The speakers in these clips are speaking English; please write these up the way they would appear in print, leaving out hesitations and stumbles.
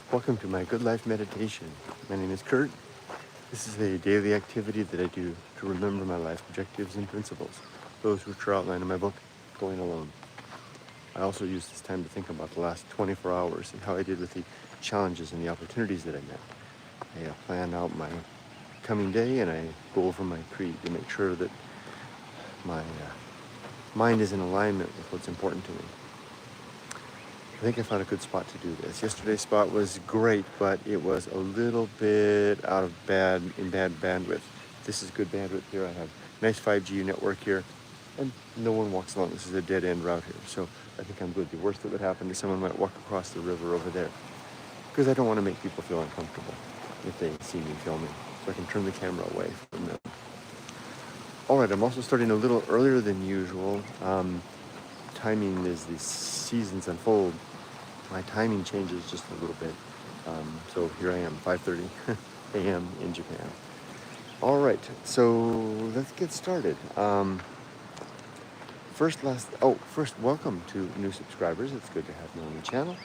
Welcome to my Good Life Meditation. My name is Kurt. This is a daily activity that I do to remember my life objectives and principles, those which are outlined in my book, Going Alone. I also use this time to think about the last 24 hours and how I did with the challenges and the opportunities that I met. I plan out my coming day and I go over my creed to make sure that my mind is in alignment with what's important to me. I think I found a good spot to do this. Yesterday's spot was great, but it was a little bit bad bandwidth. This is good bandwidth here. I have nice 5G network here, and no one walks along. This is a dead-end route here, so I think I'm good. The worst that would happen is someone might walk across the river over there, because I don't want to make people feel uncomfortable if they see me filming, so I can turn the camera away from them. All right, I'm also starting a little earlier than usual. Timing as the seasons unfold, my timing changes just a little bit. So here I am, 5:30 a.m. in Japan. All right, so let's get started. First, welcome to new subscribers. It's good to have you on the channel.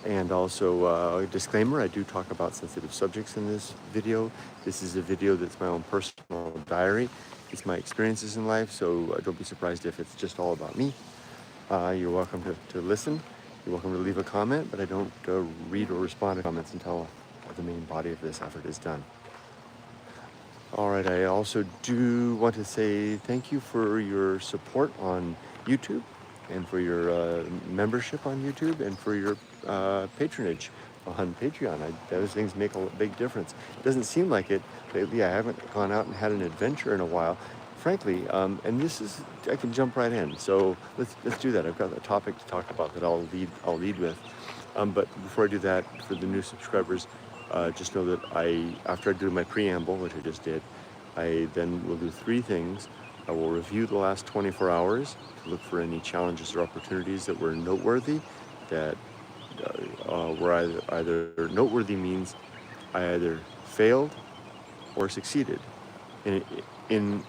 And also a disclaimer, I do talk about sensitive subjects in this video. This is a video that's my own personal diary. It's my experiences in life, so don't be surprised if it's just all about me. You're welcome to listen. You're welcome to leave a comment, but I don't read or respond to comments until the main body of this effort is done. All right, I also do want to say thank you for your support on YouTube and for your membership on YouTube and for your patronage on Patreon. Those things make a big difference. It doesn't seem like it lately. I haven't gone out and had an adventure in a while. Frankly, and this is, I can jump right in. So let's do that. I've got a topic to talk about that I'll lead with. But before I do that, for the new subscribers, just know that after I do my preamble, which I just did, I then will do three things. I will review the last 24 hours to look for any challenges or opportunities that were noteworthy, that were either noteworthy means I either failed or succeeded. In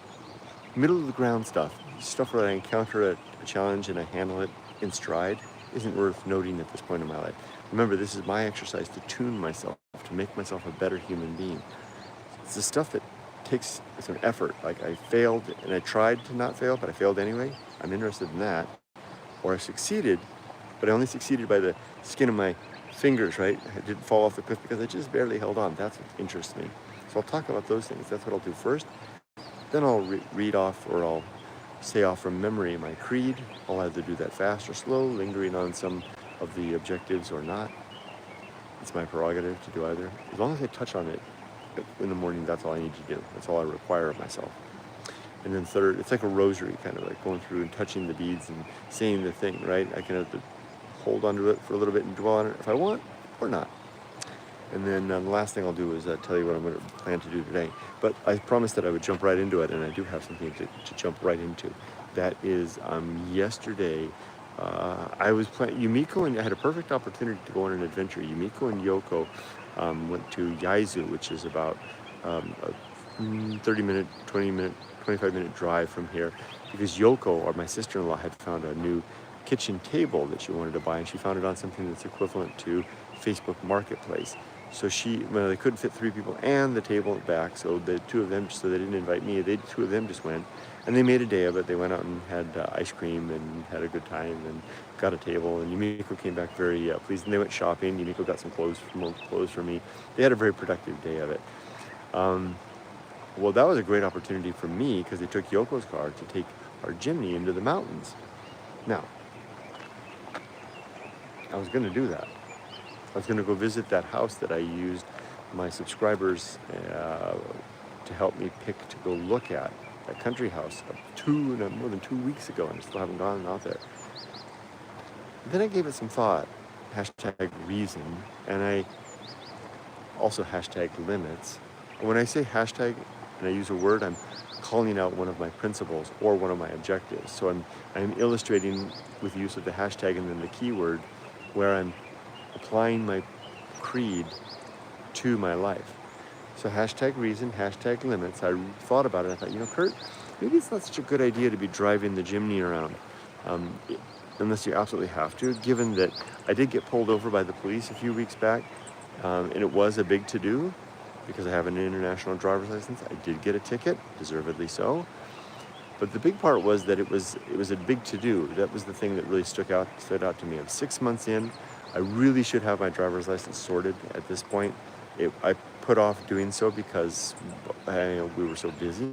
middle of the ground stuff where I encounter a challenge and I handle it in stride, isn't worth noting at this point in my life. Remember, this is my exercise to tune myself, to make myself a better human being. It's the stuff that takes some effort. Like I failed and I tried to not fail, but I failed anyway. I'm interested in that. Or I succeeded, but I only succeeded by the skin of my fingers, right? I didn't fall off the cliff because I just barely held on. That's what interests me. So I'll talk about those things. That's what I'll do first. Then I'll read off, or I'll say off from memory, my creed. I'll either do that fast or slow, lingering on some of the objectives or not. It's my prerogative to do either. As long as I touch on it in the morning, that's all I need to do. That's all I require of myself. And then third, it's like a rosary, kind of like going through and touching the beads and saying the thing, right? I can have to hold onto it for a little bit and dwell on it if I want or not. And then the last thing I'll do is tell you what I'm going to plan to do today. But I promised that I would jump right into it, and I do have something to jump right into. That is, yesterday, I was playing Yumiko, and I had a perfect opportunity to go on an adventure. Yumiko and Yoko went to Yaizu, which is about a 30-minute, 20-minute, 25-minute drive from here, because Yoko, or my sister-in-law, had found a new kitchen table that she wanted to buy, and she found it on something that's equivalent to Facebook Marketplace. So they couldn't fit three people and the table back, so the two of them, so they didn't invite me, the two of them just went, and they made a day of it. They went out and had ice cream and had a good time and got a table, and Yumiko came back very pleased, and they went shopping. Yumiko got some more clothes for me. They had a very productive day of it. Well, that was a great opportunity for me, because they took Yoko's car to take our Jimny into the mountains. Now, I was going to do that. I was going to go visit that house that I used my subscribers to help me pick to go look at, that country house, more than 2 weeks ago, and I still haven't gone out there. Then I gave it some thought, #reason, and I also #limits. And when I say hashtag and I use a word, I'm calling out one of my principles or one of my objectives. So I'm illustrating with the use of the hashtag and then the keyword, where I'm applying my creed to my life. So #reason, #limits. I thought about it. I thought, Kurt, maybe it's not such a good idea to be driving the Jimny around, unless you absolutely have to, given that I did get pulled over by the police a few weeks back, And it was a big to-do because I have an international driver's license. I did get a ticket, deservedly so. But the big part was that it was a big to-do. That was the thing that really stood out to me. I'm 6 months in. I really should have my driver's license sorted at this point. I put off doing so because we were so busy,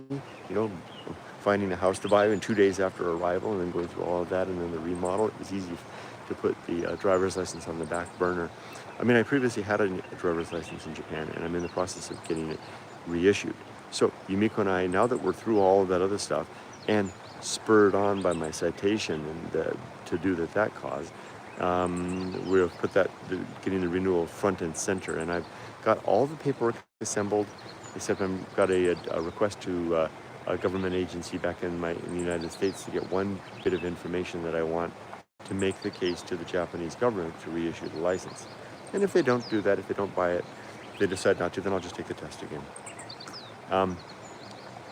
finding a house to buy in 2 days after arrival and then going through all of that and then the remodel. It was easy to put the driver's license on the back burner. I mean, I previously had a driver's license in Japan and I'm in the process of getting it reissued. So Yumiko and I, now that we're through all of that other stuff and spurred on by my citation and the to-do that caused, we've put getting the renewal front and center, and I've got all the paperwork assembled, except I've got a request to a government agency back in the United States to get one bit of information that I want to make the case to the Japanese government to reissue the license. And if they don't do that, if they don't buy it, if they decide not to, then I'll just take the test again.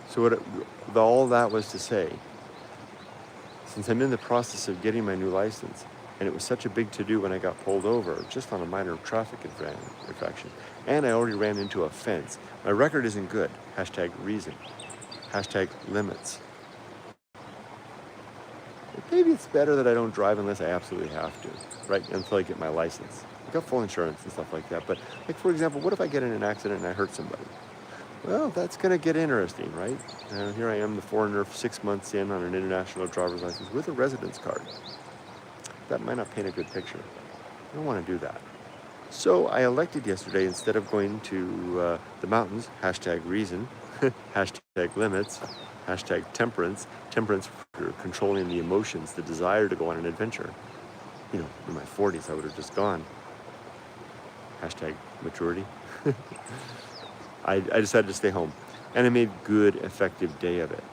So all that was to say, since I'm in the process of getting my new license, and it was such a big to-do when I got pulled over, just on a minor traffic infraction, and I already ran into a fence. My record isn't good. #reason. #limits. Maybe it's better that I don't drive unless I absolutely have to, right? Until I get my license. I got full insurance and stuff like that. But, like, for example, what if I get in an accident and I hurt somebody? Well, that's going to get interesting, right? Here I am, the foreigner, 6 months in on an international driver's license with a residence card. That might not paint a good picture. I don't want to do that. So I elected yesterday, instead of going to the mountains, #reason, #limits, #temperance, temperance for controlling the emotions, the desire to go on an adventure. In my 40s, I would have just gone. #maturity. I decided to stay home, and I made good, effective day of it.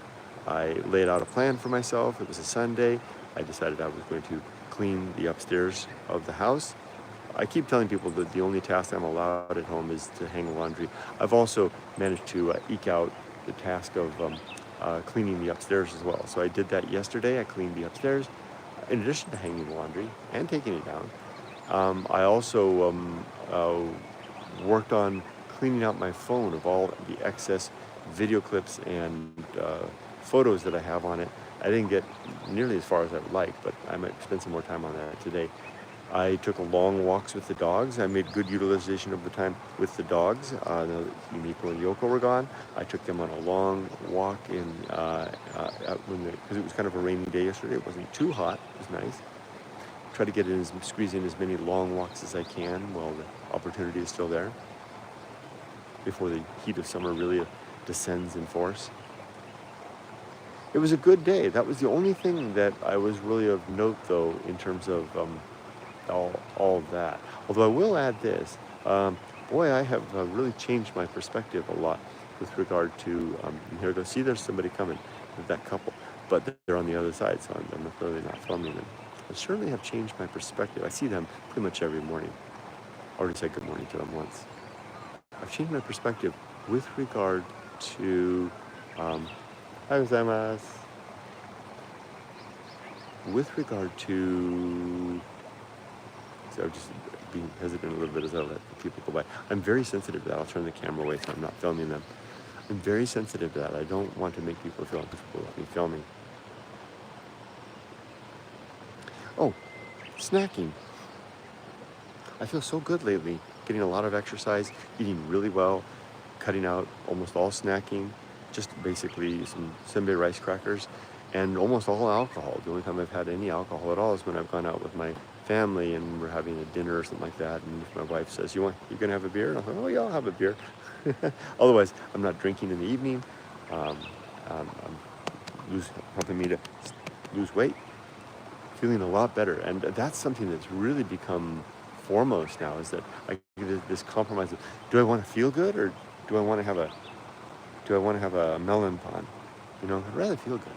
I laid out a plan for myself. It was a Sunday. I decided I was going to clean the upstairs of the house. I keep telling people that the only task I'm allowed at home is to hang laundry. I've also managed to eke out the task of cleaning the upstairs as well. So I did that yesterday. I cleaned the upstairs, in addition to hanging laundry and taking it down. I also worked on cleaning out my phone of all the excess video clips and photos that I have on it. I didn't get nearly as far as I would like, but I might spend some more time on that today. I took long walks with the dogs. I made good utilization of the time with the dogs. Now that Yumiko and Yoko were gone, I took them on a long walk because it was kind of a rainy day yesterday. It wasn't too hot. It was nice. Try to squeeze in as many long walks as I can while the opportunity is still there, before the heat of summer really descends in force. It was a good day. That was the only thing that I was really of note, though, in terms of all of that. Although I will add this, I have really changed my perspective a lot with regard to, here we go, see, there's somebody coming, that couple, but they're on the other side, so I'm clearly not filming them. I certainly have changed my perspective. I see them pretty much every morning. I already said good morning to them once. I've changed my perspective with regard to, with regard to, so I'm just being hesitant a little bit as I let people go by. I'm very sensitive to that. I'll turn the camera away so I'm not filming them. I'm very sensitive to that. I don't want to make people feel uncomfortable with me filming. Oh, snacking. I feel so good lately, getting a lot of exercise, eating really well, cutting out almost all snacking, just basically some sembei rice crackers, and almost all alcohol. The only time I've had any alcohol at all is when I've gone out with my family and we're having a dinner or something like that, and if my wife says, you gonna have a beer? And I'm like, oh yeah, I'll have a beer. Otherwise, I'm not drinking in the evening. Helping me to lose weight, feeling a lot better, and that's something that's really become foremost now, is that this compromise of, do I want to feel good or do I want to have a melon pan? I'd rather feel good,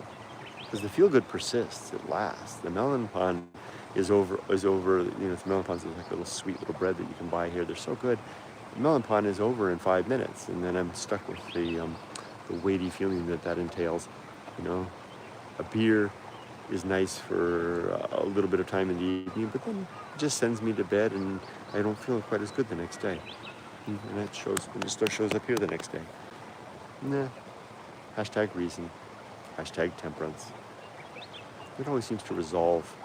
because the feel good persists, it lasts. The melon pan is over. The melon pans is like a little sweet little bread that you can buy here. They're so good. The melon pan is over in 5 minutes, and then I'm stuck with the weighty feeling that entails. A beer is nice for a little bit of time in the evening, but then it just sends me to bed, and I don't feel quite as good the next day. And that shows, when it shows up here the next day. Nah. Hashtag reason. Hashtag temperance. It always seems to resolve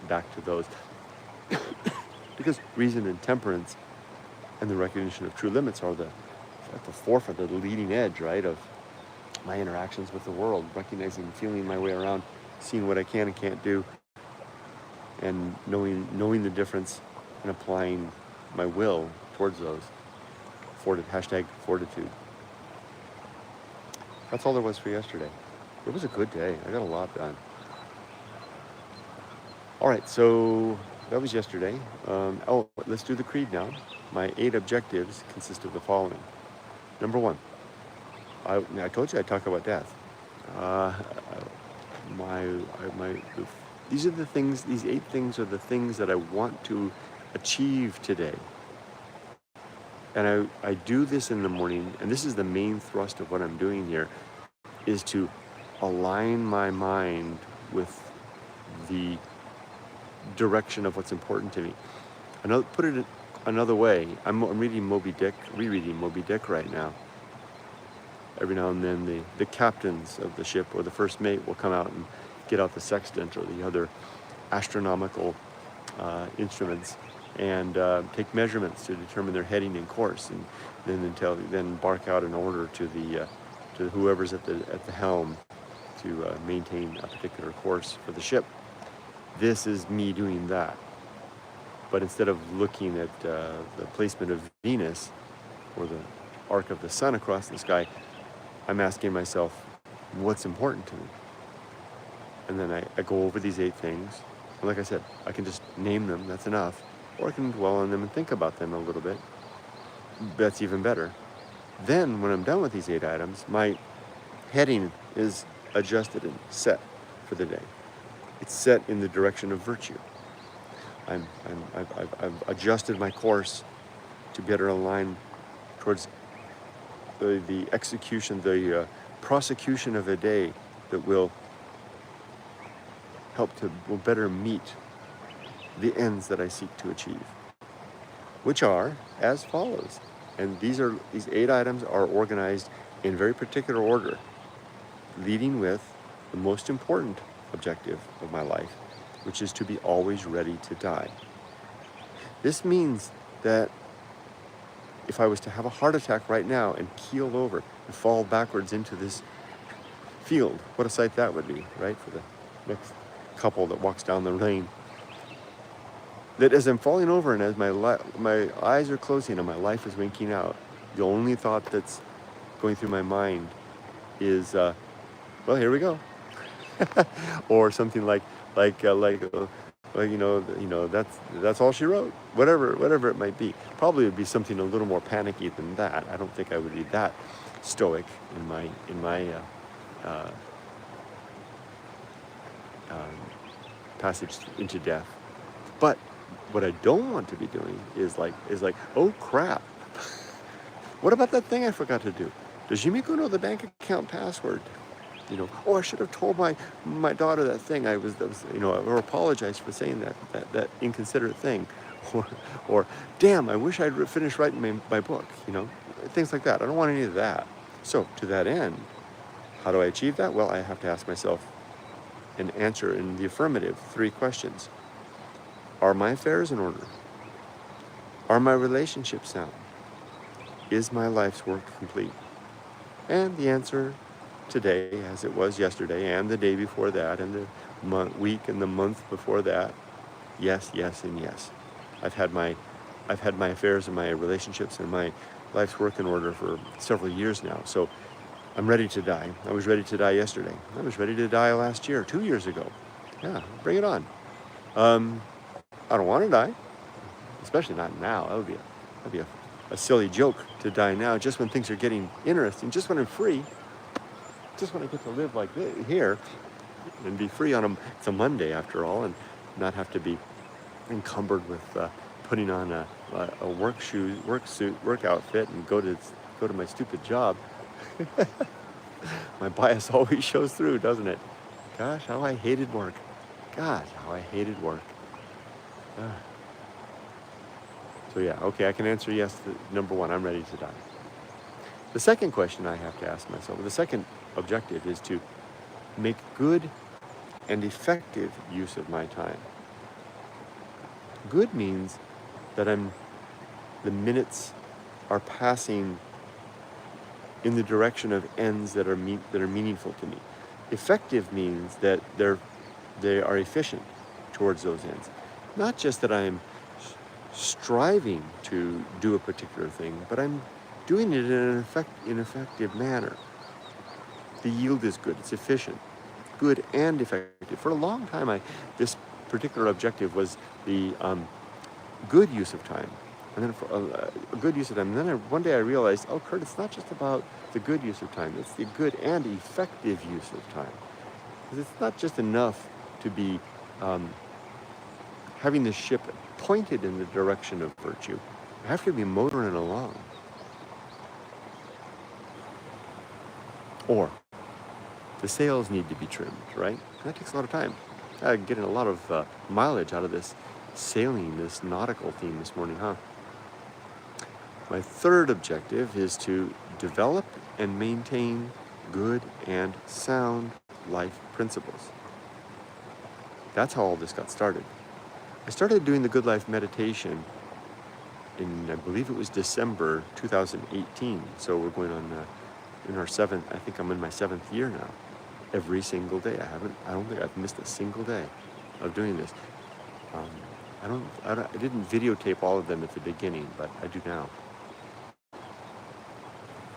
back to those. Because reason and temperance and the recognition of true limits are at the forefront, of the leading edge, right, of my interactions with the world, recognizing, feeling my way around, seeing what I can and can't do, and knowing the difference and applying my will towards those. Hashtag fortitude. That's all there was for yesterday. It was a good day. I got a lot done. All right, so that was yesterday. Let's do the creed now. My 8 objectives consist of the following. Number 1, I told you I'd talk about death. These are the things. These 8 things are the things that I want to achieve today. And I do this in the morning, and this is the main thrust of what I'm doing here, is to align my mind with the direction of what's important to me. Put it another way, I'm rereading Moby Dick right now. Every now and then the captains of the ship or the first mate will come out and get out the sextant or the other astronomical instruments and take measurements to determine their heading and course, and then bark out an order to whoever's at the helm to maintain a particular course for the ship. This is me doing that, but instead of looking at the placement of Venus or the arc of the sun across the sky, I'm asking myself, what's important to me? And then I go over these 8 things. And like I said, I can just name them, that's enough. Or I can dwell on them and think about them a little bit. That's even better. Then when I'm done with these 8 items, my heading is adjusted and set for the day. It's set in the direction of virtue. I've adjusted my course to better align towards the execution, the prosecution of a day that will better meet the ends that I seek to achieve, which are as follows. And these 8 items are organized in very particular order, leading with the most important objective of my life, which is to be always ready to die. This means that if I was to have a heart attack right now and keel over and fall backwards into this field, what a sight that would be, right, for the next couple that walks down the lane. That as I'm falling over and as my eyes are closing and my life is winking out, the only thought that's going through my mind is, well, here we go. Or something like that's all she wrote. Whatever it might be. Probably would be something a little more panicky than that. I don't think I would be that stoic in my passage into death. But what I don't want to be doing is like, oh crap, what about that thing I forgot to do? Does Yumiko know the bank account password? Oh, I should have told my daughter that thing. Or apologized for saying that inconsiderate thing, or damn, I wish I'd finished writing my book. Things like that. I don't want any of that. So to that end, how do I achieve that? Well, I have to ask myself and answer in the affirmative 3 questions. Are my affairs in order? Are my relationships sound? Is my life's work complete? And the answer today, as it was yesterday, and the day before that, and the week and the month before that, yes, yes, and yes. I've had my affairs and my relationships and my life's work in order for several years now. So I'm ready to die. I was ready to die yesterday. I was ready to die last year, 2 years ago. Yeah, bring it on. I don't want to die, especially not now. That'd be a silly joke to die now, just when things are getting interesting, just when I'm free, just when I get to live like this here and be free it's a Monday after all, and not have to be encumbered with putting on a work suit, work outfit, and go to my stupid job. My bias always shows through, doesn't it? Gosh, how I hated work. Gosh, how I hated work. So yeah, okay, I can answer yes to number one, I'm ready to die. The second question I have to ask myself, or the second objective, is to make good and effective use of my time. Good means that the minutes are passing in the direction of ends that are meaningful to me. Effective means that they are efficient towards those ends. Not just that I'm striving to do a particular thing, but I'm doing it in an effective manner. The yield is good, it's efficient, good and effective. For a long time, this particular objective was the good use of time. And then for a good use of time. And then one day I realized, oh, Kurt, it's not just about the good use of time. It's the good and effective use of time. Because it's not just enough to be having the ship pointed in the direction of virtue. I have to be motoring along. Or the sails need to be trimmed, right? That takes a lot of time. I'm getting a lot of mileage out of this sailing, this nautical theme this morning, huh? My third objective is to develop and maintain good and sound life principles. That's how all this got started. I started doing the Good Life meditation in, I believe it was December 2018. So we're going on in our seventh, I think I'm in my 7th year now. Every single day. I don't think I've missed a single day of doing this. I didn't videotape all of them at the beginning, but I do now.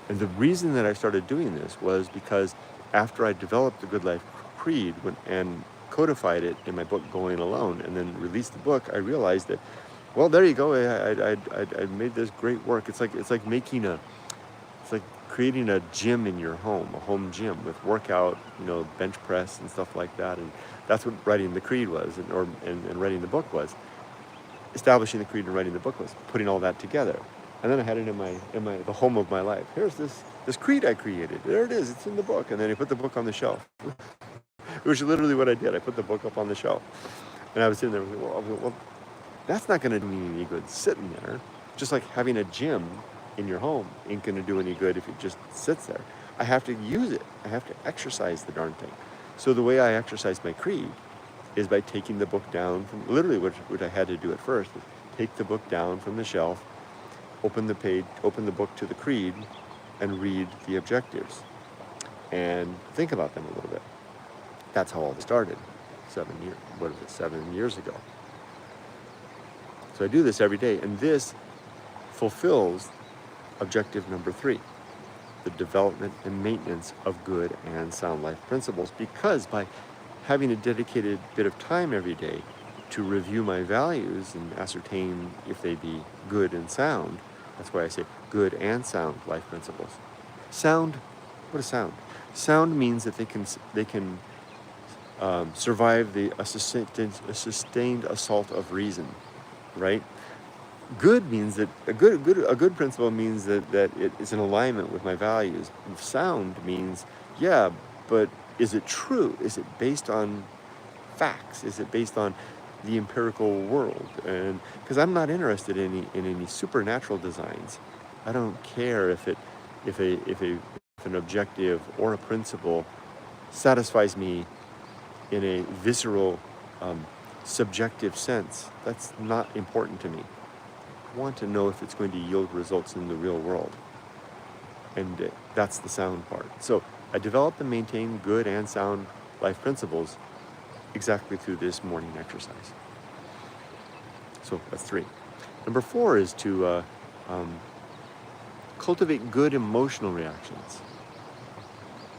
And the reason that I started doing this was because after I developed the Good Life Creed and codified it in my book Going Alone, and then released the book, I realized that, well, there you go. I made this great work. It's like creating a gym in your home, a home gym with workout, bench press and stuff like that. And that's what writing the creed was, and writing the book was. Establishing the creed and writing the book was putting all that together. And then I had it in the home of my life. Here's this creed I created. There it is. It's in the book. And then I put the book on the shelf. It was literally what I did. I put the book up on the shelf. And I was sitting there, well, that's not going to do me any good sitting there. Just like having a gym in your home ain't going to do any good if it just sits there. I have to use it. I have to exercise the darn thing. So the way I exercise my creed is by taking the book down from, literally what I had to do at first, was take the book down from the shelf, open the book to the creed, and read the objectives and think about them a little bit. That's how all this started 7 years ago. So I do this every day, and this fulfills objective number 3, the development and maintenance of good and sound life principles, because by having a dedicated bit of time every day to review my values and ascertain if they be good and sound, that's why I say good and sound life principles. Sound, what is sound? Sound means that they can survive a sustained assault of reason, right? Good means that a good principle means that it is in alignment with my values. Sound means, yeah, but is it true? Is it based on facts? Is it based on the empirical world? And because I'm not interested in any supernatural designs. I don't care if an objective or a principle satisfies me in a visceral, subjective sense. That's not important to me. I want to know if it's going to yield results in the real world. And that's the sound part. So I develop and maintain good and sound life principles exactly through this morning exercise. So that's 3. Number 4 is to cultivate good emotional reactions.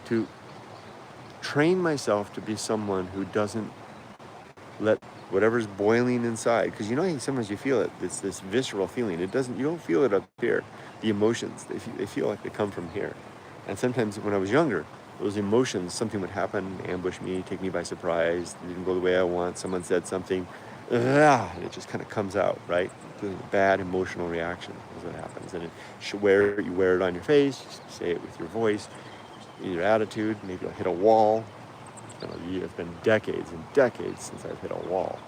To train myself to be someone who doesn't let whatever's boiling inside, because sometimes you feel it. It's this visceral feeling. You don't feel it up here. The emotions, they feel like they come from here. And sometimes when I was younger, those emotions, something would happen, ambush me, take me by surprise, it didn't go the way I want, someone said something, and it just kind of comes out, right? Doing a bad emotional reaction is what happens. And you wear it on your face, you say it with your voice, your attitude, maybe you'll hit a wall. It's been decades and decades since I've hit a wall,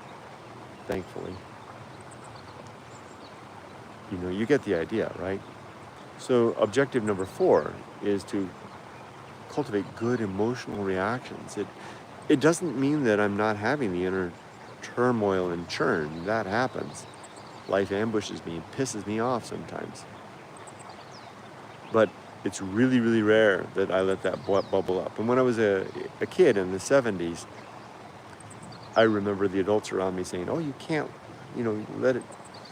thankfully. You get the idea, right? So objective number 4 is to cultivate good emotional reactions. It doesn't mean that I'm not having the inner turmoil and churn. That happens. Life ambushes me and pisses me off sometimes. But it's really, really rare that I let that bubble up. And when I was a kid in the 70s, I remember the adults around me saying, "Oh, you can't, let it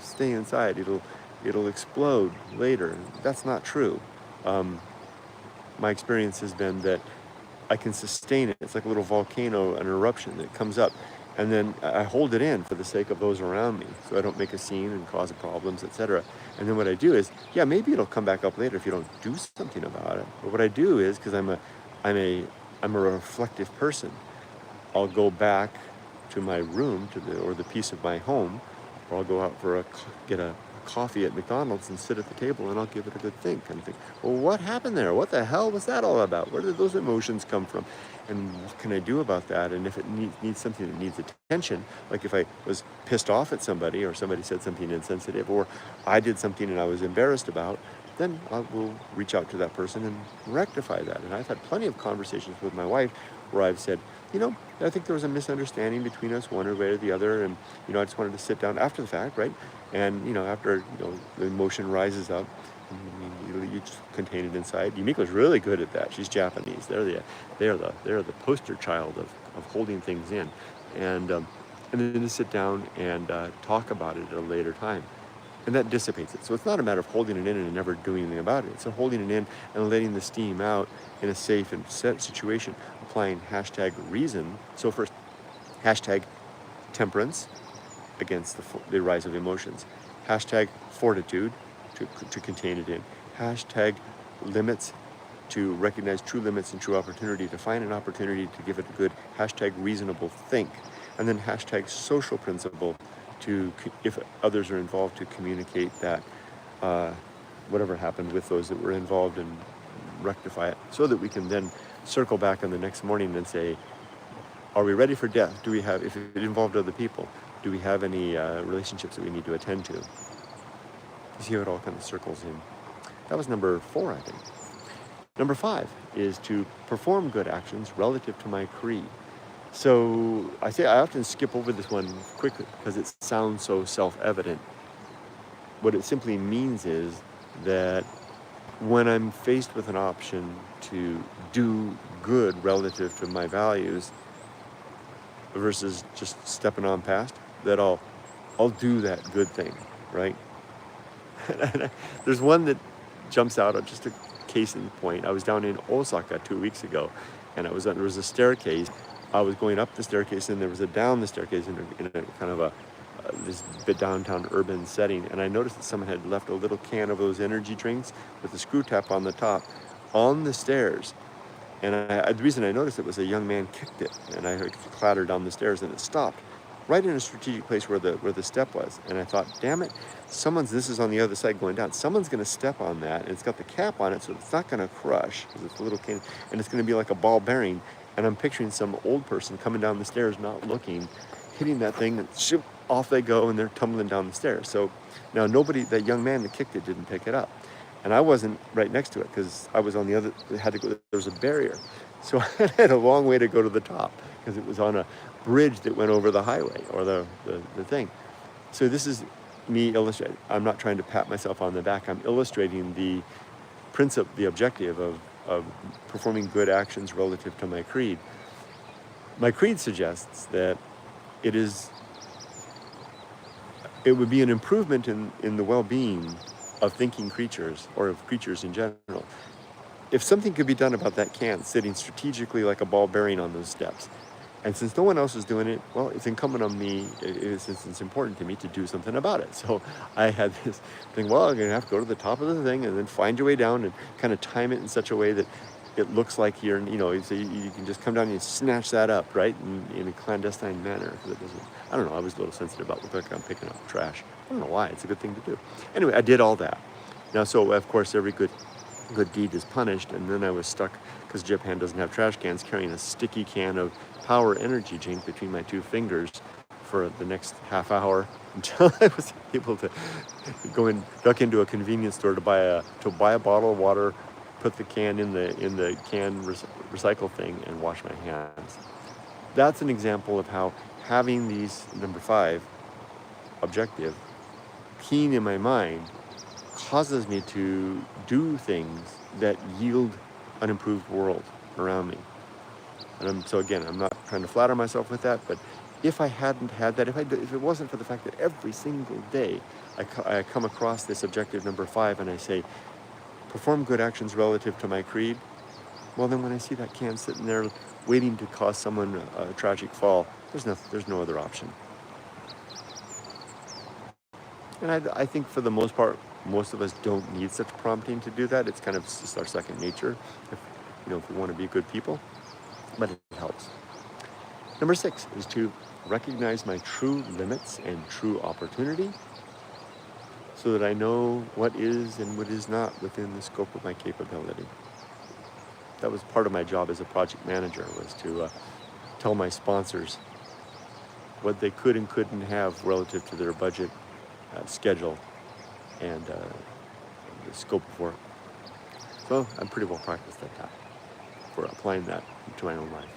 stay inside. It'll explode later." That's not true. My experience has been that I can sustain it. It's like a little volcano, an eruption that comes up, and then I hold it in for the sake of those around me, so I don't make a scene and cause problems, etc. And then what I do is, yeah, maybe it'll come back up later if you don't do something about it. But what I do is, because I'm a reflective person, I'll go back to my room, or the piece of my home, or I'll go out get a coffee at McDonald's and sit at the table, and I'll give it a good think and think, well, what happened there? What the hell was that all about? Where did those emotions come from? And what can I do about that? And if it needs something that needs attention, like if I was pissed off at somebody, or somebody said something insensitive, or I did something and I was embarrassed about, then I will reach out to that person and rectify that. And I've had plenty of conversations with my wife where I've said, I think there was a misunderstanding between us one way or the other, and I just wanted to sit down after the fact, right? And after the emotion rises up, you just contain it inside. Yumiko's really good at that. She's Japanese. They're the poster child of holding things in, and then to sit down and talk about it at a later time. And that dissipates it. So it's not a matter of holding it in and never doing anything about it. It's holding it in and letting the steam out in a safe and set situation, applying #reason. So first, #temperance against the rise of emotions. #fortitude to contain it in. #limits to recognize true limits and true opportunity, to find an opportunity to give it a good #reasonable think. And then #social principle, if others are involved, to communicate that whatever happened with those that were involved, and rectify it, so that we can then circle back on the next morning and say, are we ready for death? If it involved other people, do we have any relationships that we need to attend to? You see how it all kind of circles in. That was number 4, I think. Number 5 is to perform good actions relative to my creed. So I often skip over this one quickly because it sounds so self-evident. What it simply means is that when I'm faced with an option to do good relative to my values versus just stepping on past, that I'll do that good thing, right? There's one that jumps out, just a case in point. I was down in Osaka 2 weeks ago, and there was a staircase. I was going up the staircase, and there was a down the staircase in a kind of this bit downtown urban setting, and I noticed that someone had left a little can of those energy drinks with a screw top on the top on the stairs. And the reason I noticed it was a young man kicked it, and I clattered down the stairs, and it stopped right in a strategic place where the step was. And I thought, damn it, this is on the other side going down. Someone's going to step on that, and it's got the cap on it, so it's not going to crush, because it's a little can, and it's going to be like a ball bearing. And I'm picturing some old person coming down the stairs, not looking, hitting that thing, and shoop, off they go, and they're tumbling down the stairs. So now that young man that kicked it didn't pick it up. And I wasn't right next to it because I was on the other, there was a barrier. So I had a long way to go to the top because it was on a bridge that went over the highway, or the thing. So this is me illustrating. I'm not trying to pat myself on the back. I'm illustrating the principle, the objective of performing good actions relative to my creed. My creed suggests that it would be an improvement in the well-being of thinking creatures, or of creatures in general, if something could be done about that can sitting strategically like a ball bearing on those steps. And since no one else is doing it, well, it's incumbent on me, since it's important to me, to do something about it. So I had this thing, well, I'm going to have to go to the top of the thing and then find your way down and kind of time it in such a way that it looks like so you can just come down and snatch that up, right, in a clandestine manner. Because it doesn't, I don't know, I was a little sensitive about looking like I'm picking up trash. I don't know why, it's a good thing to do. Anyway, I did all that. Now, so of course, every good deed is punished, and then I was stuck, because Japan doesn't have trash cans, carrying a sticky can of power energy drink between my two fingers for the next half hour. until I was able to duck into a convenience store to buy a bottle of water, put the can in the can recycle thing, and wash my hands. That's an example of how having these number 5 objective keen in my mind causes me to do things that yield an improved world around me. And so again, I'm not trying to flatter myself with that, but if I hadn't had that, if it wasn't for the fact that every single day I come across this objective number 5 and I say, perform good actions relative to my creed, well then when I see that can sitting there waiting to cause someone a tragic fall, there's no other option. And I think for the most part, most of us don't need such prompting to do that. It's kind of just our second nature, if we want to be good people, but it helps. Number 6 is to recognize my true limits and true opportunity so that I know what is and what is not within the scope of my capability. That was part of my job as a project manager, was to tell my sponsors what they could and couldn't have relative to their budget, schedule, and the scope of work. So I'm pretty well practiced at that, for applying that to my own life.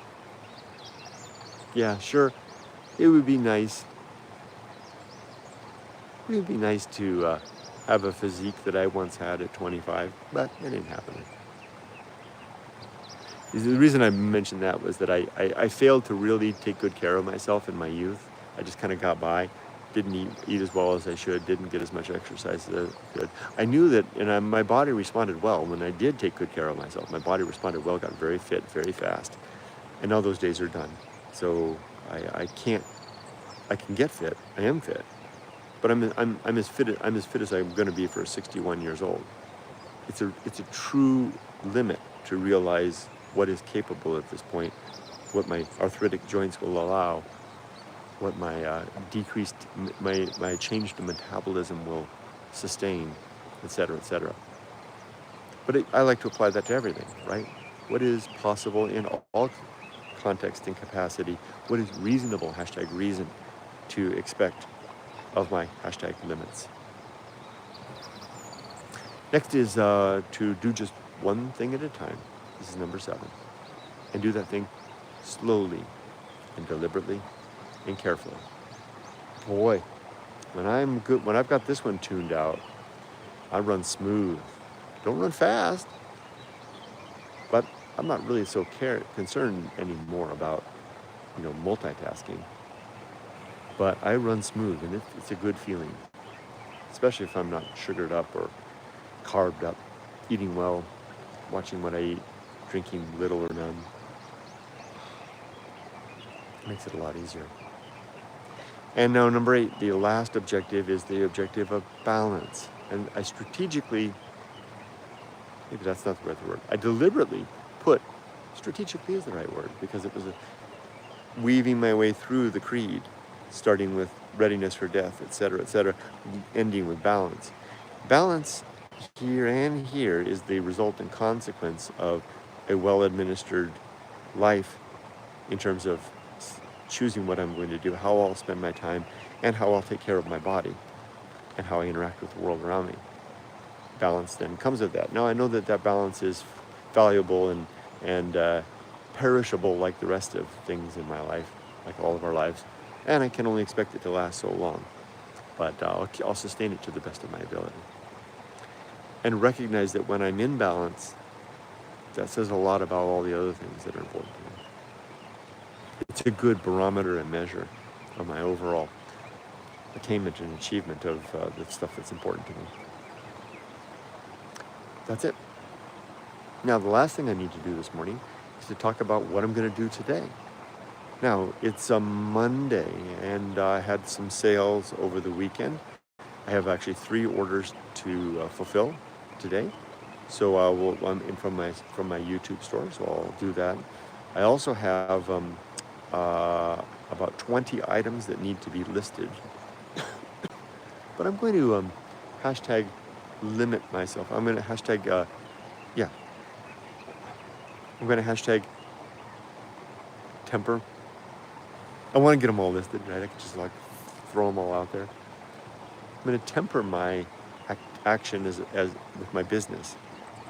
Yeah, sure, it would be nice to have a physique that I once had at 25, but it didn't happen. The reason I mentioned that was that I failed to really take good care of myself in my youth. I just kind of got by, didn't eat as well as I should, didn't get as much exercise as I could. I knew that, and my body responded well when I did take good care of myself. My body responded well, got very fit, very fast, and now those days are done. So I can get fit. I am fit, but I'm as fit as I'm going to be for 61 years old. It's a true limit to realize what is capable at this point, what my arthritic joints will allow, what my my changed metabolism will sustain, etc., etc. But I like to apply that to everything, right? What is possible in all context and capacity? What is reasonable, #reason, to expect of my #limits? Next is to do just one thing at a time. This is number 7. And do that thing slowly and deliberately and carefully. Boy, when I've got this one tuned out, I run smooth. Don't run fast, but I'm not really so concerned anymore about, multitasking. But I run smooth, and it's a good feeling, especially if I'm not sugared up or carved up, eating well, watching what I eat, drinking little or none. Makes it a lot easier. And now number 8, the last objective is the objective of balance. And I strategically, maybe that's not the right word, I deliberately strategically is the right word, because it was weaving my way through the creed, starting with readiness for death, etc., ending with balance. Balance here and here is the resultant consequence of a well-administered life in terms of choosing what I'm going to do, how I'll spend my time, and how I'll take care of my body, and how I interact with the world around me. Balance then comes of that. Now I know that balance is valuable and perishable like the rest of things in my life, like all of our lives, and I can only expect it to last so long, but I'll sustain it to the best of my ability. And recognize that when I'm in balance, that says a lot about all the other things that are important to me. It's a good barometer and measure of my overall attainment and achievement of the stuff that's important to me. That's it. Now, the last thing I need to do this morning is to talk about what I'm going to do today. Now, it's a Monday, and I had some sales over the weekend. I have actually 3 orders to fulfill today. So I'm in from my YouTube store, so I'll do that. I also have about 20 items that need to be listed. But I'm going to limit myself. I'm going to I'm going to temper. I want to get them all listed, right? I could just throw them all out there. going to temper my action as with my business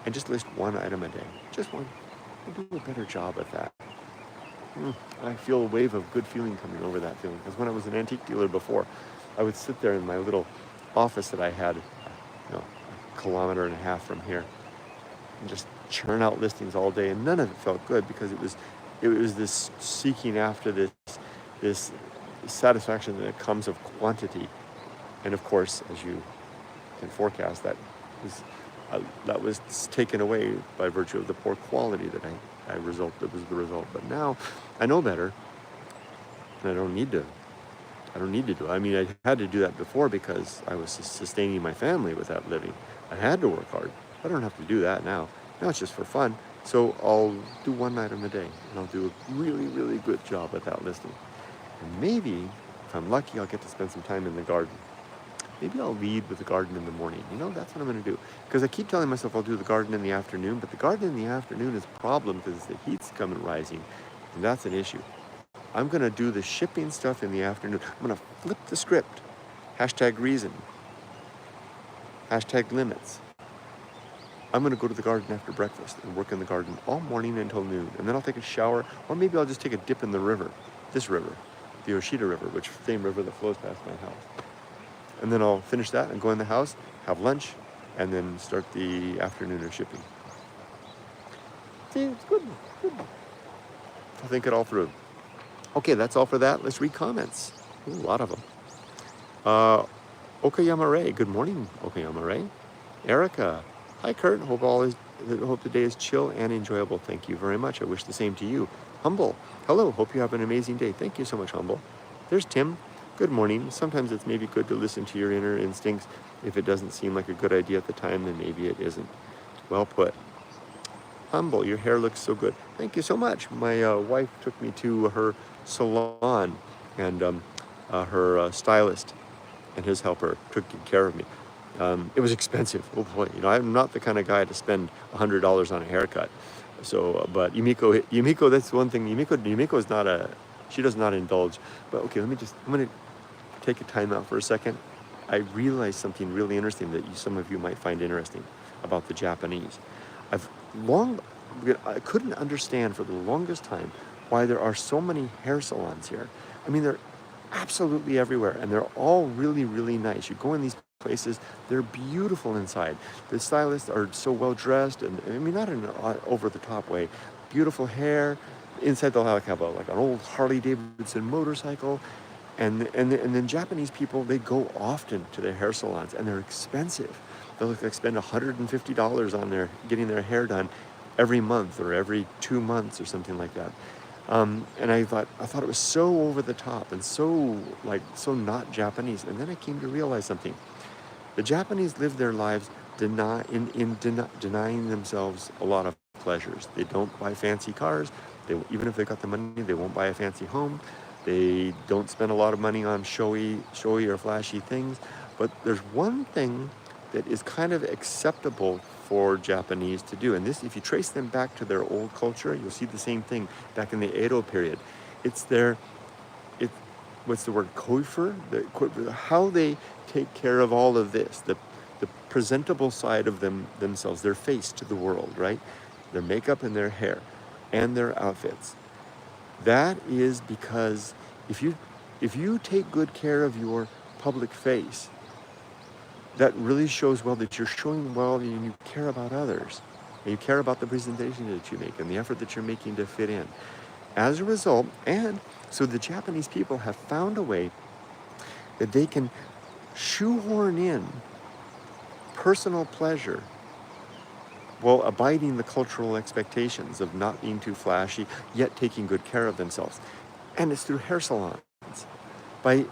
and just list one item a day. Just one. I'll do a better job at that. I feel a wave of good feeling coming over that feeling. Because when I was an antique dealer before, I would sit there in my little office that I had, a kilometer and a half from here, and just churn out listings all day, and none of it felt good because it was this seeking after this satisfaction that comes of quantity, and of course, as you can forecast, that was taken away by virtue of the poor quality that was the result. But now I know better, and I don't need to do it. I mean, I had to do that before because I was sustaining my family with that living. I had to work hard. I don't have to do that now. Now it's just for fun. So I'll do one item a day, and I'll do a really, really good job at that listing. And maybe, if I'm lucky, I'll get to spend some time in the garden. Maybe I'll lead with the garden in the morning. That's what I'm going to do. Because I keep telling myself I'll do the garden in the afternoon, but the garden in the afternoon is a problem because the heat's coming rising, and that's an issue. I'm going to do the shipping stuff in the afternoon. I'm going to flip the script. #reason. #limits. I'm going to go to the garden after breakfast and work in the garden all morning until noon. And then I'll take a shower, or maybe I'll just take a dip in the river. This river, the Oshita River, which is the same river that flows past my house. And then I'll finish that and go in the house, have lunch, and then start the afternoon of shipping. See, it's good. I'll think it all through. Okay, that's all for that. Let's read comments. Ooh, a lot of them. Okayama Ray. Good morning, Okayama Ray. Erica. Hi, Kurt. Hope the day is chill and enjoyable. Thank you very much. I wish the same to you. Humble. Hello. Hope you have an amazing day. Thank you so much, Humble. There's Tim. Good morning. Sometimes it's maybe good to listen to your inner instincts. If it doesn't seem like a good idea at the time, then maybe it isn't. Well put. Humble. Your hair looks so good. Thank you so much. My wife took me to her salon, and her stylist and his helper took good care of me. It was expensive. Oh boy, I'm not the kind of guy to spend $100 on a haircut. So, but Yumiko, that's one thing. Yumiko is she does not indulge. But okay, I'm going to take a time out for a second. I realized something really interesting that some of you might find interesting about the Japanese. I couldn't understand for the longest time why there are so many hair salons here. I mean, they're absolutely everywhere, and they're all really, really nice. You go in these places, they're beautiful inside. The stylists are so well dressed, and I mean, not in an over-the-top way. Beautiful hair. Inside they'll have an old Harley Davidson motorcycle, and then Japanese people, they go often to their hair salons, and they're expensive. They'll spend $150 on getting their hair done every month or every 2 months or something like that. And I thought it was so over the top and so not Japanese. And then I came to realize something. The Japanese live their lives denying themselves a lot of pleasures. They don't buy fancy cars. Even if they got the money, they won't buy a fancy home. They don't spend a lot of money on showy or flashy things. But there's one thing that is kind of acceptable for Japanese to do. And this, if you trace them back to their old culture, you'll see the same thing back in the Edo period. What's the word, koifer? How they take care of all of this, the presentable side of themselves, their face to the world, right? Their makeup and their hair and their outfits. That is because if you take good care of your public face, that really shows well that you're showing well and you care about others. And you care about the presentation that you make and the effort that you're making to fit in. As a result, and so the Japanese people have found a way that they can shoehorn in personal pleasure while abiding the cultural expectations of not being too flashy, yet taking good care of themselves. And it's through hair salons. By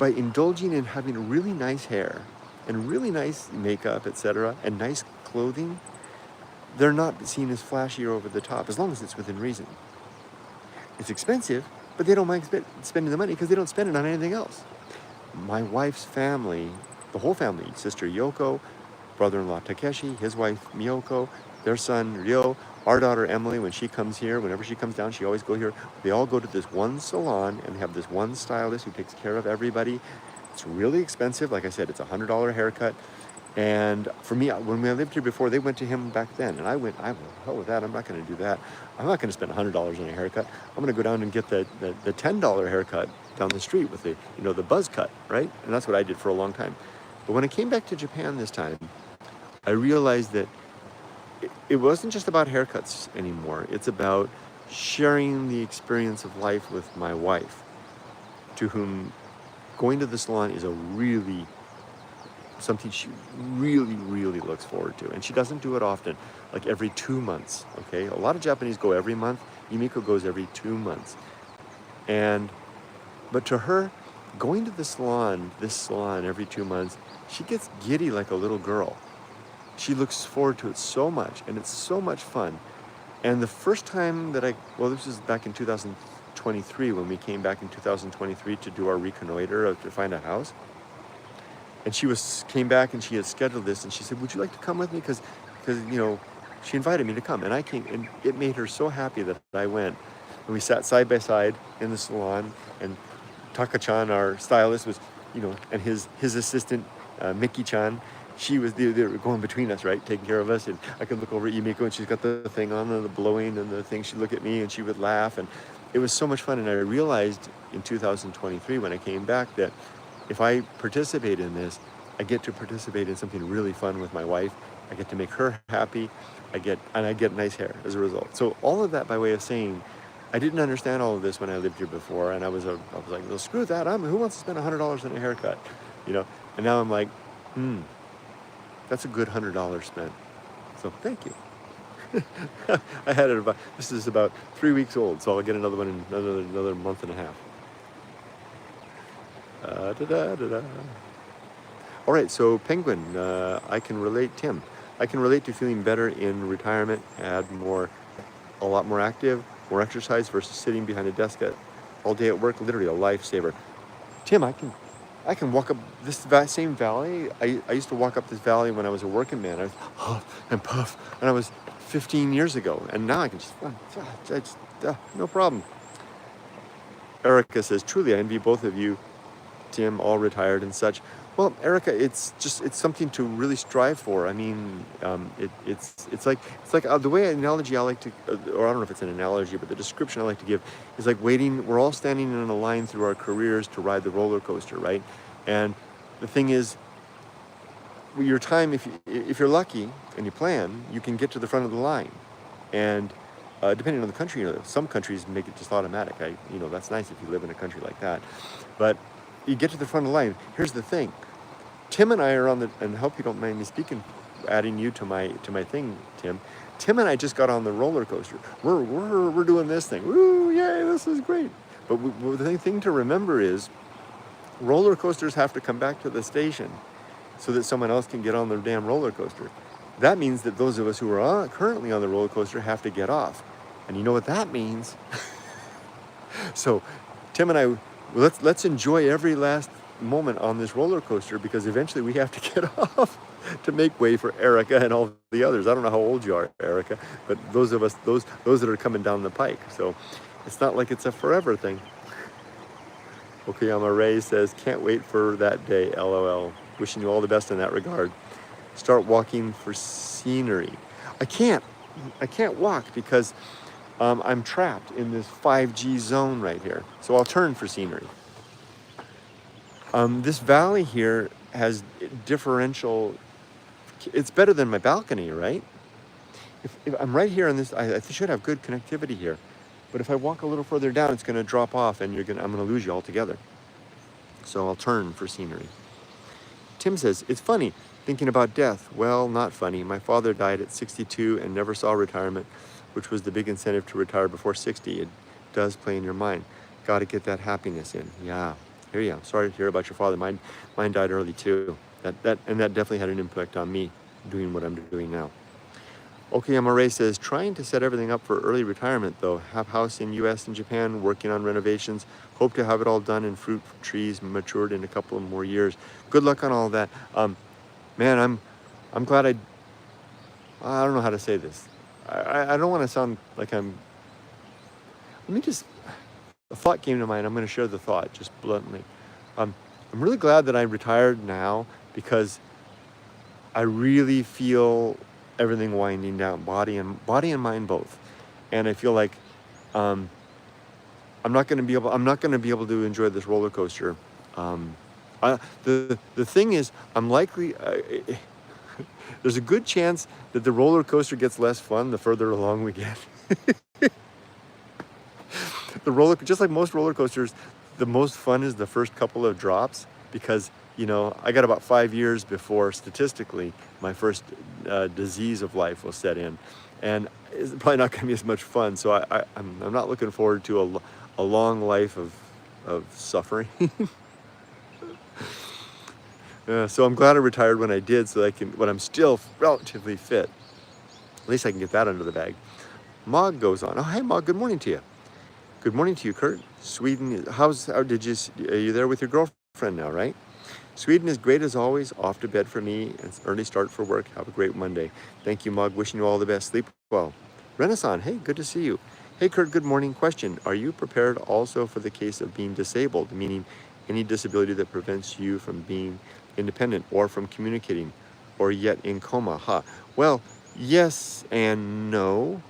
indulging in having really nice hair and really nice makeup, etc., and nice clothing, they're not seen as flashy or over the top, as long as it's within reason. It's expensive, but they don't mind spending the money because they don't spend it on anything else. My wife's family, the whole family, sister Yoko, brother-in-law Takeshi, his wife Miyoko, their son Ryo, our daughter Emily, when she comes here, whenever she comes down, she always go here. They all go to this one salon and have this one stylist who takes care of everybody It's really expensive. Like I said, it's $100 haircut. And for me, when I lived here before, they went to him back then. And I went, hell with that. I'm not going to do that. I'm not going to spend $100 on a haircut. I'm going to go down and get the $10 haircut down the street with the, the buzz cut, right? And that's what I did for a long time. But when I came back to Japan this time, I realized that it wasn't just about haircuts anymore. It's about sharing the experience of life with my wife, to whom going to the salon is something she really, really looks forward to. And she doesn't do it often, like every 2 months, okay? A lot of Japanese go every month. Yumiko goes every 2 months. But to her, going to this salon every 2 months, she gets giddy like a little girl. She looks forward to it so much, and it's so much fun. And the first time that this was back in 2023, when we came back in 2023 to do our reconnoiter to find a house. And she came back and she had scheduled this, and she said, would you like to come with me? Because she invited me to come, and I came, and it made her so happy that I went. And we sat side by side in the salon, and Taka-chan, our stylist, was, and his assistant, Miki-chan, they were going between us, right, taking care of us. And I could look over at Yumiko, and she's got the thing on, and the blowing and the thing. She'd look at me, and she would laugh, and it was so much fun. And I realized in 2023, when I came back, that if I participate in this, I get to participate in something really fun with my wife. I get to make her happy. I get nice hair as a result. So all of that by way of saying, I didn't understand all of this when I lived here before, and I was like, well, screw that. Who wants to spend $100 on a haircut, And now I'm like, that's a good $100 spent. So thank you. I had it this is about 3 weeks old, so I'll get another one in another month and a half. All right, so Penguin, I can relate, Tim. I can relate to feeling better in retirement, a lot more active, more exercise versus sitting behind a desk all day at work, literally a lifesaver. Tim, I can walk up this same valley. I used to walk up this valley when I was a working man. I was huff and puff, and I was 15 years ago, and now I can just no problem. Erica says, truly, I envy both of you, Tim, all retired and such. Well, Erica, it's something to really strive for. I mean, it's like the way analogy I like to, or I don't know if it's an analogy, but the description I like to give is like waiting. We're all standing in a line through our careers to ride the roller coaster, right? And the thing is, your time, if you're lucky and you plan, you can get to the front of the line. And depending on the country, some countries make it just automatic. That's nice if you live in a country like that. But you get to the front of the line. Here's the thing. Tim and I are and I hope you don't mind me adding you to my thing, Tim. Tim and I just got on the roller coaster. We're doing this thing. Woo, yay, this is great. But the thing to remember is, roller coasters have to come back to the station so that someone else can get on the damn roller coaster. That means that those of us who are currently on the roller coaster have to get off. And you know what that means? So Tim and I, let's enjoy every last moment on this roller coaster, because eventually we have to get off to make way for Erica and all the others. I don't know how old you are, Erica, but those of us, those that are coming down the pike. So it's not like it's a forever thing. Okayama Ray says, can't wait for that day, LOL. Wishing you all the best in that regard. Start walking for scenery. I can't walk because I'm trapped in this 5G zone right here. So I'll turn for scenery. This valley here has differential, it's better than my balcony, right? If I'm right here on this, I should have good connectivity here. But if I walk a little further down, it's going to drop off, and I'm going to lose you altogether. So I'll turn for scenery. Tim says, it's funny thinking about death. Well, not funny. My father died at 62 and never saw retirement, which was the big incentive to retire before 60. It does play in your mind. Got to get that happiness in. Yeah. Here you go. Sorry to hear about your father. Mine died early too. That definitely had an impact on me doing what I'm doing now. Okayama Ray says, trying to set everything up for early retirement though. Have house in US and Japan, working on renovations. Hope to have it all done and fruit trees matured in a couple of more years. Good luck on all that. Man, I'm glad I don't know how to say this. I don't want to sound like a thought came to mind. I'm going to share the thought just bluntly. I'm I'm really glad that I retired now, because I really feel everything winding down, body and mind both. And I feel like um, I'm not going to be able to enjoy this roller coaster. Um, the thing is, I'm likely there's a good chance that the roller coaster gets less fun the further along we get. Just like most roller coasters, the most fun is the first couple of drops, because I got about 5 years before statistically my first disease of life will set in, and it's probably not going to be as much fun. So I'm not looking forward to a long life of suffering. So I'm glad I retired when I did, so when I'm still relatively fit, at least I can get that under the bag. Mog goes on. Oh, hey Mog, good morning to you. Good morning to you, Kurt. Sweden, are you there with your girlfriend now, right? Sweden is great as always. Off to bed for me. It's early start for work. Have a great Monday. Thank you, Mog. Wishing you all the best. Sleep well. Renaissance, hey, good to see you. Hey, Kurt, good morning. Question, are you prepared also for the case of being disabled, meaning any disability that prevents you from being independent or from communicating, or yet in coma? Well, yes and no.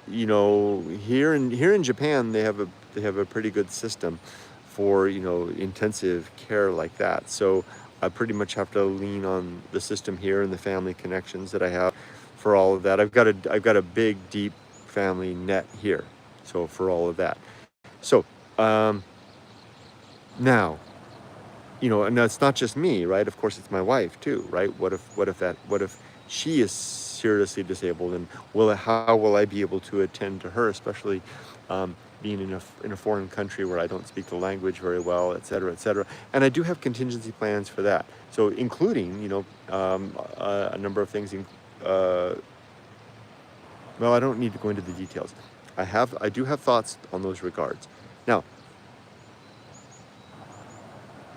Here in Japan, they have a pretty good system for intensive care like that. So I pretty much have to lean on the system here and the family connections that I have for all of that. I've got a big, deep family net here, so for all of that. So now, and it's not just me, right? Of course, it's my wife too, right? What if she is seriously disabled, and how will I be able to attend to her, especially being in a foreign country where I don't speak the language very well, et cetera, et cetera. And I do have contingency plans for that. So including, a number of things. Well, I don't need to go into the details. I do have thoughts on those regards. Now,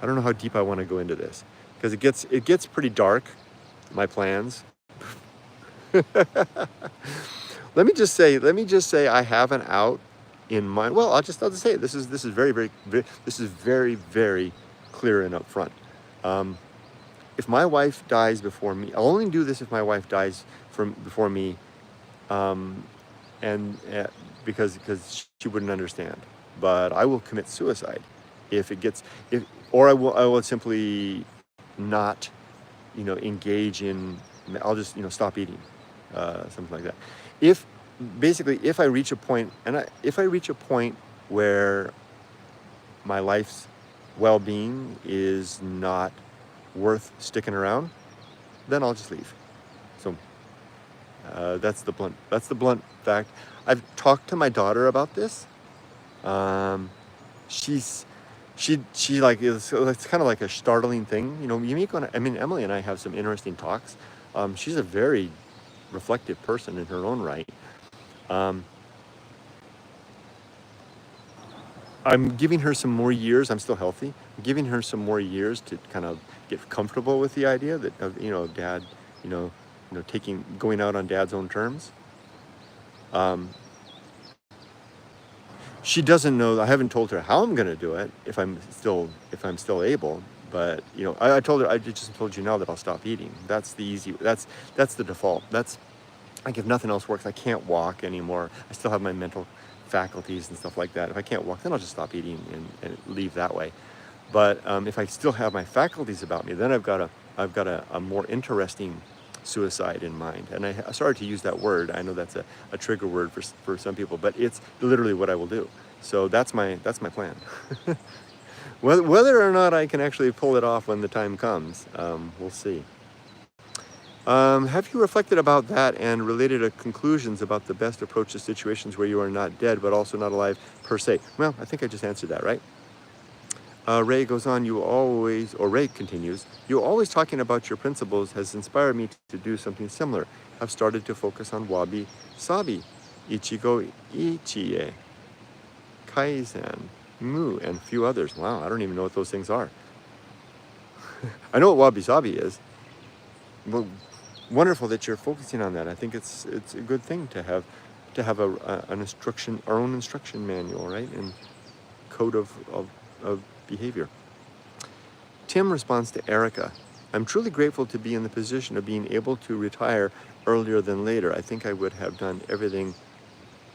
I don't know how deep I want to go into this, because it gets pretty dark, my plans. Let me just say I have an out in mind. Well, I'll just say it. This is very, very, very clear and upfront. If my wife dies before me, I'll only do this if my wife dies before me, and because she wouldn't understand. But I will commit suicide or I will simply not, engage in. I'll just stop eating, something like that. If I reach a point, where my life's well-being is not worth sticking around, then I'll just leave. So that's the blunt fact. I've talked to my daughter about this. She like it's kind of like a startling thing. Emily and I have some interesting talks. She's a very reflective person in her own right. I'm giving her some more years. I'm still healthy. I'm giving her some more years to kind of get comfortable with the idea that dad, going out on dad's own terms. She doesn't know. I haven't told her how I'm going to do it if I'm still able. But I told her. I just told you now that I'll stop eating. That's the easy. That's the default. That's like if nothing else works. I can't walk anymore. I still have my mental faculties and stuff like that. If I can't walk, then I'll just stop eating and leave that way. But if I still have my faculties about me, then I've got a more interesting suicide in mind. And I started to use that word. I know that's a trigger word for some people, but it's literally what I will do. So that's my plan. Whether or not I can actually pull it off when the time comes, we'll see. Have you reflected about that and related conclusions about the best approach to situations where you are not dead but also not alive per se? Well, I think I just answered that, right? Ray goes on, Ray continues, you always talking about your principles has inspired me to do something similar. I've started to focus on wabi sabi, ichigo ichie, kaizen, mu, and a few others. Wow, I don't even know what those things are. I know what wabi sabi is. Well, wonderful that you're focusing on that. I think it's a good thing to have an instruction, our own instruction manual, right, and code of behavior. Tim responds to Erica. I'm truly grateful to be in the position of being able to retire earlier than later. I think I would have done everything.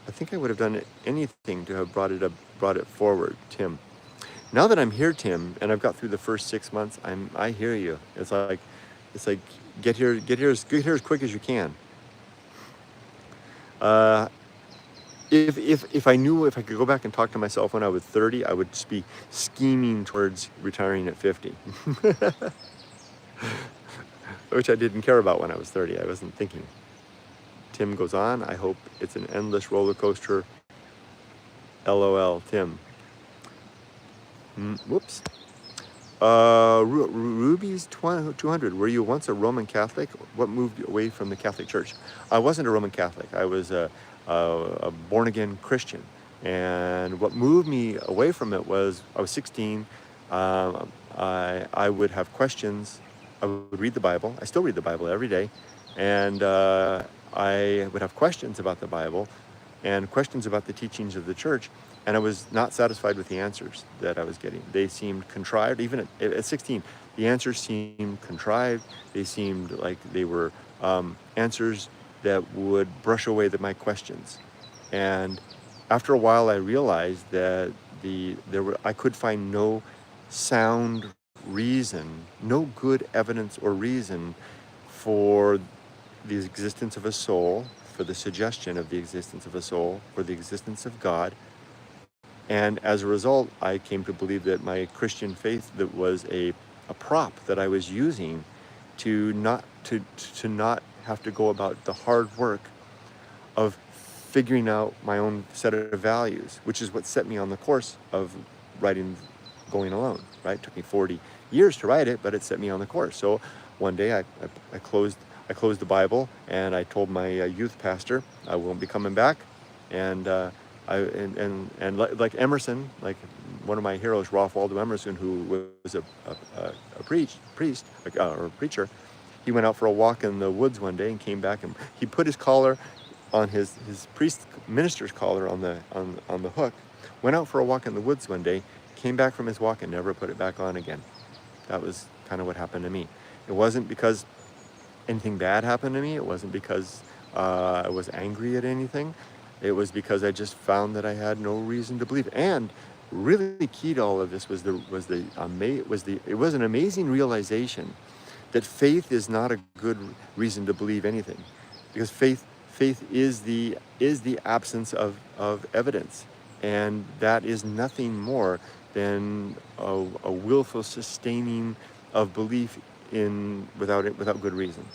I think I would have done anything to have brought it forward, Tim. Now that I'm here, Tim, and I've got through the first 6 months, I hear you. It's like get here as quick as you can. If I knew, if I could go back and talk to myself when I was 30, I would just be scheming towards retiring at 50. Which I didn't care about when I was 30. I wasn't thinking. Tim goes on, I hope it's an endless roller coaster. LOL, Tim. Whoops. Ruby's 200. Were you once a Roman Catholic? What moved you away from the Catholic Church? I wasn't a Roman Catholic. I was a born-again Christian. And what moved me away from it was I was 16. I would have questions. I would read the Bible. I still read the Bible every day. And I would have questions about the Bible and questions about the teachings of the church. And I was not satisfied with the answers that I was getting. They seemed contrived. Even at 16, the answers seemed contrived. They seemed like they were answers that would brush away my questions. And after a while, I realized that I could find no sound reason, no good evidence or reason for the existence of a soul, for the suggestion of the existence of a soul, for the existence of God. And as a result, I came to believe that my Christian faith that was a prop that I was using to not have to go about the hard work of figuring out my own set of values, which is what set me on the course of writing Going Alone, right? It took me 40 years to write it, but it set me on the course. So one day I closed the Bible and I told my youth pastor, I won't be coming back. And like Emerson, like one of my heroes, Ralph Waldo Emerson, who was a priest or a preacher, he went out for a walk in the woods one day and came back and he put his collar on his minister's collar on the hook, went out for a walk in the woods one day, came back from his walk and never put it back on again. That was kind of what happened to me. It wasn't because anything bad happened to me. It wasn't because I was angry at anything. It was because I just found that I had no reason to believe. And really key to all of this was it was an amazing realization that faith is not a good reason to believe anything, because faith is the absence of evidence, and that is nothing more than a willful sustaining of belief without good reason.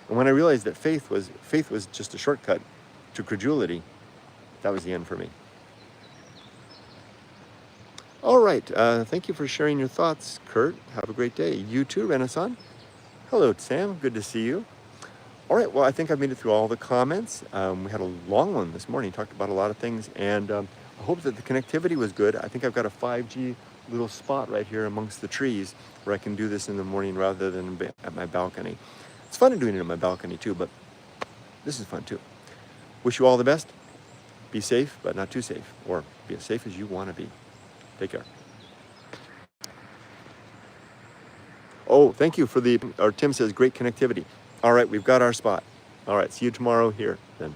And when I realized that faith was just a shortcut to credulity, that was the end for me. All right, thank you for sharing your thoughts, Kurt. Have a great day. You too, Renaissance. Hello, Sam. Good to see you. All right, well, I think I've made it through all the comments. We had a long one this morning, talked about a lot of things, and I hope that the connectivity was good. I think I've got a 5G little spot right here amongst the trees where I can do this in the morning rather than at my balcony. It's fun doing it on my balcony too, but this is fun too. Wish you all the best. Be safe, but not too safe, or be as safe as you want to be. Take care. Oh, thank you for Tim says great connectivity. All right, we've got our spot. All right, see you tomorrow here then.